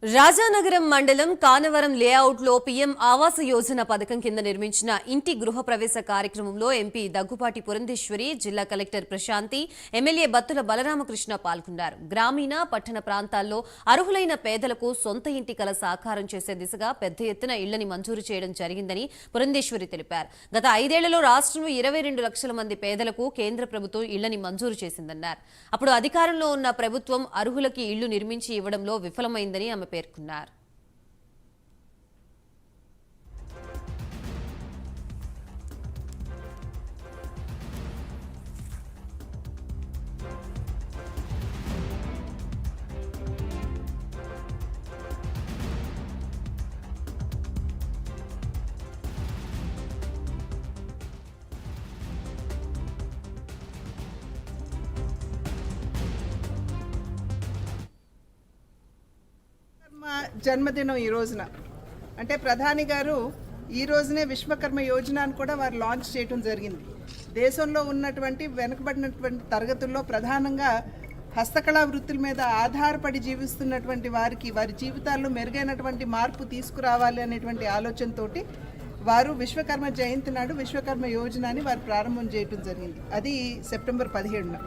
రాజానగరం మండలం కానవరం లేఅవుట్ లో పీఎం ఆవాస యోజన పథకం కింద నిర్మించిన ఇంటి గృహ ప్రవేశ కార్యక్రమంలో ఎంపీ దగ్గుపాటి పురంధేశ్వరి, జిల్లా కలెక్టర్ ప్రశాంతి, ఎమ్మెల్యే బత్తుల బలరామకృష్ణ పాల్గొన్నారు. గ్రామీణ, పట్టణ ప్రాంతాల్లో అర్హులైన పేదలకు సొంత ఇంటి కల సాకారం చేసే దిశగా పెద్ద ఎత్తున ఇళ్లని మంజూరు చేయడం జరిగిందని పురంధేశ్వరి తెలిపారు. గత 5 ఏళ్లలో రాష్ట్రంలో 22 లక్షల మంది పేదలకు కేంద్ర ప్రభుత్వం ఇళ్లని మంజూరు చేసిందన్నారు. అప్పుడు అధికారంలో ఉన్న ప్రభుత్వం అర్హులకి ఇళ్లు నిర్మించి ఇవ్వడంలో విఫలమైందని ఆమె పేర్కొన్నారు. జన్మదినం ఈ రోజున అంటే ప్రధాని గారు ఈ రోజునే విశ్వకర్మ యోజనను కూడా వారు లాంచ్ చేయడం జరిగింది. దేశంలో ఉన్నటువంటి వెనుకబడినటువంటి తరగతుల్లో ప్రధానంగా హస్తకళా వృత్తుల మీద ఆధారపడి జీవిస్తున్నటువంటి వారికి వారి జీవితాల్లో మెరుగైనటువంటి మార్పు తీసుకురావాలి అనేటువంటి ఆలోచనతోటి వారు విశ్వకర్మ జయంతి నాడు విశ్వకర్మ యోజనని వారు ప్రారంభం చేయడం జరిగింది. అది సెప్టెంబర్ 17న.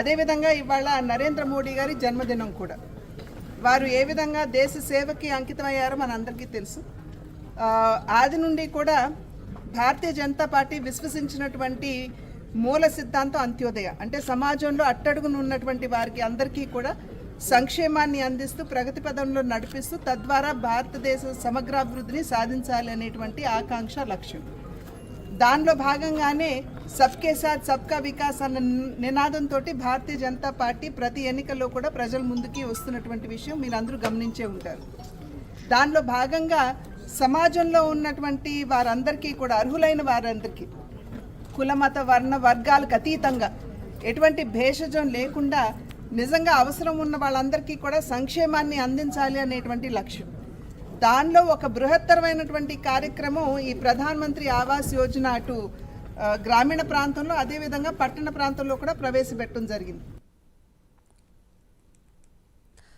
అదేవిధంగా ఇవాళ నరేంద్ర మోడీ గారి జన్మదినం కూడా. వారు ఏ విధంగా దేశ సేవకి అంకితమయ్యారో మనందరికీ తెలుసు. ఆది నుండి కూడా భారతీయ జనతా పార్టీ విశ్వసించినటువంటి మూల సిద్ధాంతం అంత్యోదయ, అంటే సమాజంలో అట్టడుగున ఉన్నటువంటి వారికి అందరికీ కూడా సంక్షేమాన్ని అందిస్తూ ప్రగతి పదంలో నడిపిస్తూ తద్వారా భారతదేశ సమగ్రాభివృద్ధిని సాధించాలి అనేటువంటి ఆకాంక్ష, లక్ష్యం. దానిలో భాగంగానే సబ్కే సాత్ సబ్కా వికాస్ అన్న నినాదంతో భారతీయ జనతా పార్టీ ప్రతి ఎన్నికల్లో కూడా ప్రజల ముందుకి వస్తున్నటువంటి విషయం మీరందరూ గమనించే ఉంటారు. దానిలో భాగంగా సమాజంలో ఉన్నటువంటి వారందరికీ కూడా అర్హులైన వారందరికీ కులమత వర్ణ వర్గాలకు అతీతంగా ఎటువంటి భేషజం లేకుండా నిజంగా అవసరం ఉన్న వాళ్ళందరికీ కూడా సంక్షేమాన్ని అందించాలి అనేటువంటి లక్ష్యం. దానిలో ఒక బృహత్తరమైనటువంటి కార్యక్రమం ఈ ప్రధానమంత్రి ఆవాస్ యోజన అటు గ్రామీణ ప్రాంతంలో అదేవిధంగా పట్టణ ప్రాంతంలో కూడా ప్రవేశపెట్టడం జరిగింది.